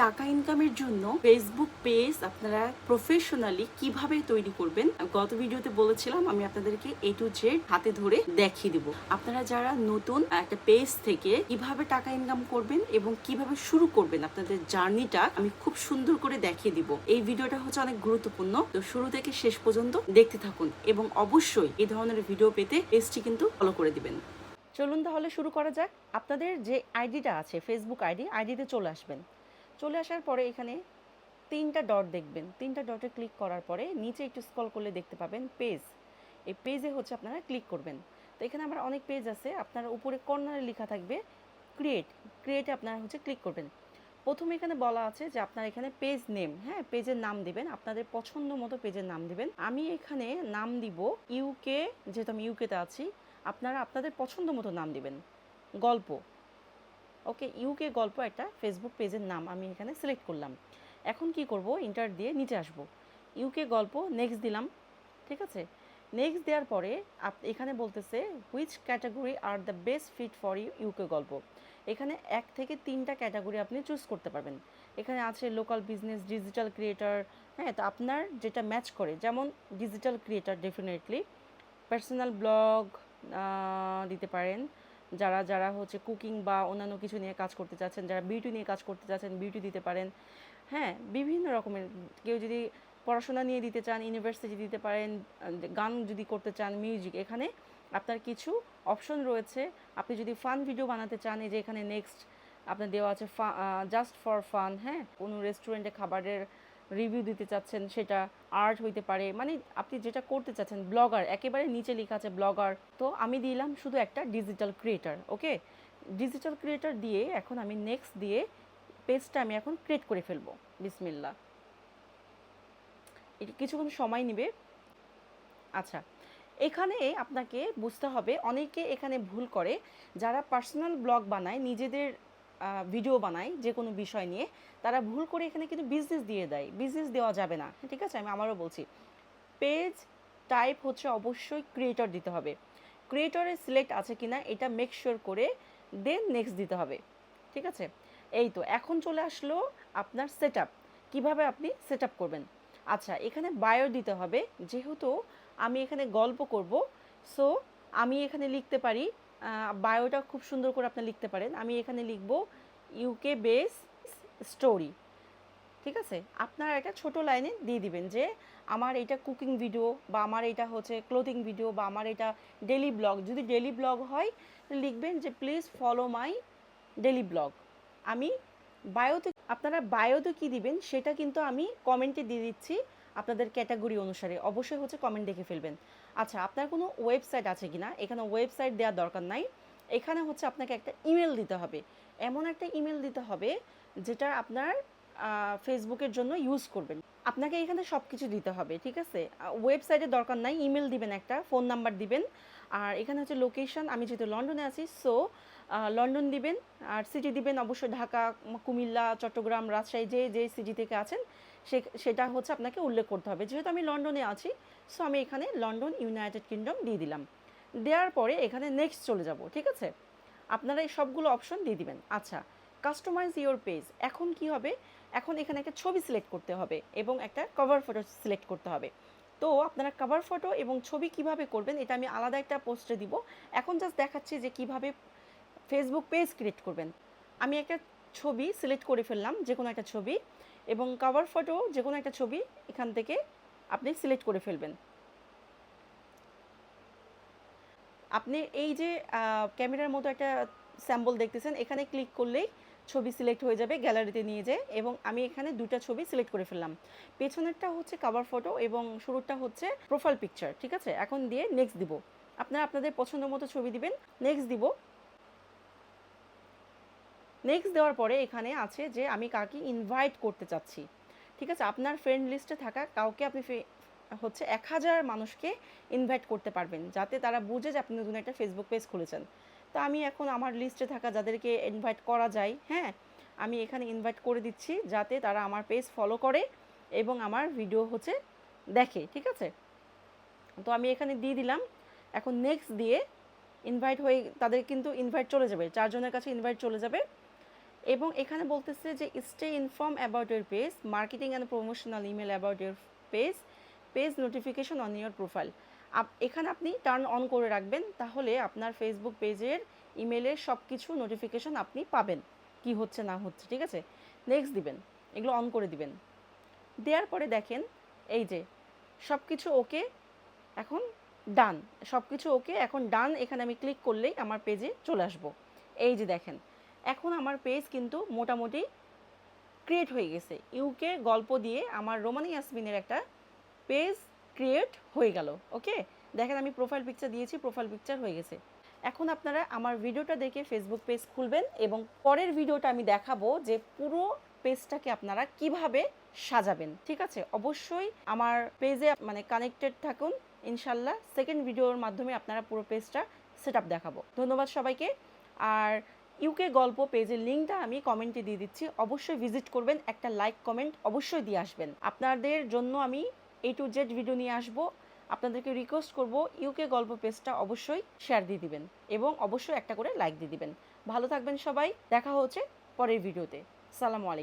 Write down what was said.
টাকা ইনকামের জন্য ফেসবুক পেজ আপনারা প্রফেশনালি কিভাবে তৈরি করবেন, গত ভিডিওতে বলেছিলাম আমি আপনাদেরকে A to Z হাতে ধরে দেখিয়ে দিব। আপনারা যারা নতুন একটা পেজ থেকে কিভাবে টাকা ইনকাম করবেন এবং কিভাবে শুরু করবেন আপনাদের জার্নিটা আমি খুব সুন্দর করে দেখিয়ে দিব। এই ভিডিওটা হচ্ছে অনেক গুরুত্বপূর্ণ, তো শুরু থেকে শেষ পর্যন্ত দেখতে থাকুন এবং অবশ্যই এই ধরনের ভিডিও পেতে পেজটি কিন্তু ফলো করে দিবেন। চলুন তাহলে শুরু করা যাক। আপনাদের যে আইডিটা আছে ফেসবুক আইডিতে চলে আসবেন। চলে আসার পরে এখানে তিনটা ডট দেখবেন, তিনটা ডটে ক্লিক করার পরে নিচে একটু স্ক্রল করলে দেখতে পাবেন পেজ। এই পেজে হচ্ছে আপনারা ক্লিক করবেন। তো এখানে আমার অনেক পেজ আছে, আপনারা উপরে কর্নারে লেখা থাকবে ক্রিয়েটে আপনারা হচ্ছে ক্লিক করবেন। প্রথমে এখানে বলা আছে যে আপনারা এখানে পেজ নেম, হ্যাঁ পেজের নাম দিবেন, আপনাদের পছন্দ মতো পেজের নাম দিবেন। আমি এখানে নাম দিব ইউকে, যেহেতু আমি ইউকেতে আছি। আপনারা আপনাদের পছন্দ মতো নাম দিবেন। গল্প, ওকে, ইউকে গল্প একটা ফেসবুক পেজের নাম আমি এখানে সিলেক্ট করলাম। এখন কি করব, ইন্টার দিয়ে নিচে আসব, ইউকে গল্প, নেক্সট দিলাম। ঠিক আছে, নেক্সট দেওয়ার পরে এখানে বলতেছে which category are the best fit for UK গল্প। এখানে 1 থেকে 3টা ক্যাটাগরি আপনি চুজ করতে পারবেন। এখানে আছে লোকাল বিজনেস, ডিজিটাল ক্রিয়েটার, হ্যাঁ তো আপনার যেটা ম্যাচ করে, যেমন digital creator definitely, personal blog দিতে পারেন, যারা যারা হচ্ছে কুকিং বা অন্যান্য কিছু নিয়ে কাজ করতে চাচ্ছেন, যারা বিউটি নিয়ে কাজ করতে চাচ্ছেন বিউটি দিতে পারেন। হ্যাঁ বিভিন্ন রকমের, কেউ যদি পড়াশোনা নিয়ে দিতে চান ইউনিভার্সিটি দিতে পারেন, গান যদি করতে চান মিউজিক, এখানে আপনার কিছু অপশন রয়েছে। আপনি যদি ফান ভিডিও বানাতে চান, এই যে এখানে নেক্সট আপনার দেওয়া আছে জাস্ট ফর ফান, হ্যাঁ কোনো রেস্টুরেন্টে খাবারের রিভিউ দিতে চাচ্ছেন, সেটা আর্ট হইতে পারে, মানে আপনি যেটা করতে চাচ্ছেন। ব্লগার, একেবারে নিচে লেখা আছে ব্লগার, তো আমি দিলাম শুধু একটা ডিজিটাল ক্রিয়েটার। ওকে, ডিজিটাল ক্রিয়েটার দিয়ে এখন আমি নেক্সট দিয়ে পেজটা আমি এখন ক্রিয়েট করে ফেলবো। বিসমিল্লাহ, এটা কিছুক্ষণ সময় নেবে। আচ্ছা, এখানে আপনাকে বুঝতে হবে, অনেকে এখানে ভুল করে, যারা পার্সোনাল ব্লগ বানায়, নিজেদের ভিডিও বানায় যে কোনো বিষয় নিয়ে, তারা ভুল করে এখানে কিন্তু বিজনেস দিয়ে দেয়। বিজনেস দেওয়া যাবে না, ঠিক আছে, আমি আমারও বলছি। পেজ টাইপ হচ্ছে অবশ্যই ক্রিয়েটর দিতে হবে। ক্রিয়েটরে সিলেক্ট আছে কিনা এটা মেক শিওর করে দেন নেক্সট দিতে হবে। ঠিক আছে, এই তো এখন চলে আসলো আপনার সেট আপ, কীভাবে আপনি সেট আপ করবেন। আচ্ছা, এখানে বায়ো দিতে হবে, যেহেতু আমি এখানে গল্প করব, সো আমি এখানে লিখতে পারি, বায়োটা খুব সুন্দর করে আপনি লিখতে পারেন। আমি এখানে লিখব ইউকে বেস স্টোরি। ঠিক আছে, আপনারা একটা ছোট লাইনে দিয়ে দিবেন যে আমার এটা কুকিং ভিডিও, বা আমার এটা হচ্ছে ক্লোথিং ভিডিও, বা আমার এটা ডেলি ব্লগ। যদি ডেলি ব্লগ হয় লিখবেন যে please follow my daily blog. আমি বায়োতে, আপনারা বায়োতে কী দিবেন সেটা কিন্তু আমি কমেন্টে দিয়ে দিচ্ছি আপনাদের ক্যাটাগরি অনুসারে, অবশ্যই হচ্ছে কমেন্ট দেখে ফেলবেন। আচ্ছা, আপনার কোনো ওয়েবসাইট আছে কি না, এখানে ওয়েবসাইট দেওয়ার দরকার নাই। এখানে হচ্ছে আপনাকে একটা ইমেল দিতে হবে, এমন একটা ইমেল দিতে হবে যেটা আপনার ফেসবুকের জন্য ইউজ করবেন। আপনাকে এখানে সব কিছু দিতে হবে, ঠিক আছে, ওয়েবসাইটের দরকার নাই, ইমেল দিবেন, একটা ফোন নাম্বার দিবেন। আর এখানে হচ্ছে লোকেশন, আমি যেহেতু লন্ডনে আছি সো লন্ডন দিবেন। আর সিটি দিবেন অবশ্যই ঢাকা, কুমিল্লা, চট্টগ্রাম, রাজশাহী, যে যে সিটি থেকে আছেন সেটা হচ্ছে আপনাকে উল্লেখ করতে হবে। যেহেতু আমি লন্ডনে আছি সো আমি এখানে লন্ডন ইউনাইটেড কিংডম দিয়ে দিলাম। দেওয়ার পরে এখানে নেক্সট চলে যাব। ঠিক আছে, আপনারা এই সবগুলো অপশন দিয়ে দিবেন। আচ্ছা, কাস্টমাইজ ইওর পেজ, এখন কি হবে, এখন এখানে একটা ছবি সিলেক্ট করতে হবে এবং একটা কভার ফটো সিলেক্ট করতে হবে। তো আপনারা কভার ফটো এবং ছবি কিভাবে করবেন এটা আমি আলাদা একটা পোস্টে দিব। এখন জাস্ট দেখাচ্ছি যে কিভাবে ফেসবুক পেজ ক্রিয়েট করবেন। আমি একটা ছবি সিলেক্ট করে ফেললাম, যে কোনো একটা ছবি, এবং কভার ফটো যে কোনো একটা ছবি এখান থেকে আপনি সিলেক্ট করে ফেলবেন। আপনি এই যে ক্যামেরার মতো একটা স্যাম্পল দেখতেছেন, এখানে ক্লিক করলেই ছবি সিলেক্ট হয়ে যাবে গ্যালারিতে নিয়ে যায়, এবং আমি এখানে দুইটা ছবি সিলেক্ট করে ফেললাম। পেছনেরটা হচ্ছে কভার ফটো এবং শুরুটা হচ্ছে প্রোফাইল পিকচার। ঠিক আছে, এখন দিয়ে নেক্সট দিব। আপনারা আপনাদের পছন্দ মতো ছবি দিবেন, নেক্সট দিব। নেক্সট দেওয়ার পরে এখানে আছে যে আমি কাকে ইনভাইট করতে চাচ্ছি। ঠিক আছে, আপনার ফ্রেন্ড লিস্টে থাকা কাউকে আপনি হচ্ছে 1000 মানুষকে ইনভাইট করতে পারবেন, যাতে তারা বুঝে যে আপনি নতুন একটা ফেসবুক পেজ খুলেছেন। তো আমি এখন আমার লিস্টে থাকা যাদেরকে ইনভাইট করা যায়, হ্যাঁ আমি এখানে ইনভাইট করে দিচ্ছি, যাতে তারা আমার পেজ ফলো করে এবং আমার ভিডিও হচ্ছে দেখে। ঠিক আছে, তো আমি এখানে দিয়ে দিলাম। এখন নেক্সট দিয়ে ইনভাইট হয়ে তাদের কিন্তু ইনভাইট চলে যাবে, 4 জনের কাছে ইনভাইট চলে যাবে। এবং এখানে বলতেছে যে stay inform about your page, marketing and promotional email about your page, page notification on your profile. এখানে আপনি টার্ন অন করে রাখবেন, তাহলে আপনার ফেসবুক পেজের ইমেলের সব কিছু নোটিফিকেশন আপনি পাবেন, কি হচ্ছে না হচ্ছে, ঠিক আছে। নেক্সট দিবেন, এগুলো অন করে দিবেন। দেওয়ার পরে দেখেন এই যে সব কিছু ওকে, এখন ডান, সব কিছু ওকে, এখন ডান, এখানে আমি ক্লিক করলেই আমার পেজে চলে আসবো। এই যে দেখেন এখন আমার পেজ কিন্তু মোটামুটি ক্রিয়েট হয়ে গেছে। ইউকে গল্প দিয়ে আমার রোমানি ইয়াসমিনের একটা পেজ ক্রিয়েট হয়ে গেল। ওকে, দেখেন আমি প্রোফাইল পিকচার দিয়েছি, প্রোফাইল পিকচার হয়ে গেছে। এখন আপনারা আমার ভিডিওটা দেখে ফেসবুক পেজ খুলবেন এবং পরের ভিডিওটা আমি দেখাবো যে পুরো পেজটাকে আপনারা কিভাবে সাজাবেন, ঠিক আছে। অবশ্যই আমার পেজে মানে কানেক্টেড থাকুন, ইনশাল্লাহ সেকেন্ড ভিডিওর মাধ্যমে আপনারা পুরো পেজটা সেট আপ দেখাবো। ধন্যবাদ সবাইকে। আর ইউকে গল্প পেজের লিঙ্কটা আমি কমেন্টে দিয়ে দিচ্ছি, অবশ্যই ভিজিট করবেন, একটা লাইক কমেন্ট অবশ্যই দিয়ে আসবেন। আপনাদের জন্য আমি A to Z ভিডিও নিয়ে আসবো। আপনাদেরকে রিকোয়েস্ট করব ইউকে গল্প পেজটা অবশ্যই শেয়ার দিয়ে দিবেন এবং অবশ্যই একটা করে লাইক দিয়ে দিবেন। ভালো থাকবেন সবাই, দেখা হচ্ছে পরের ভিডিওতে। সালামু আলাইকুম।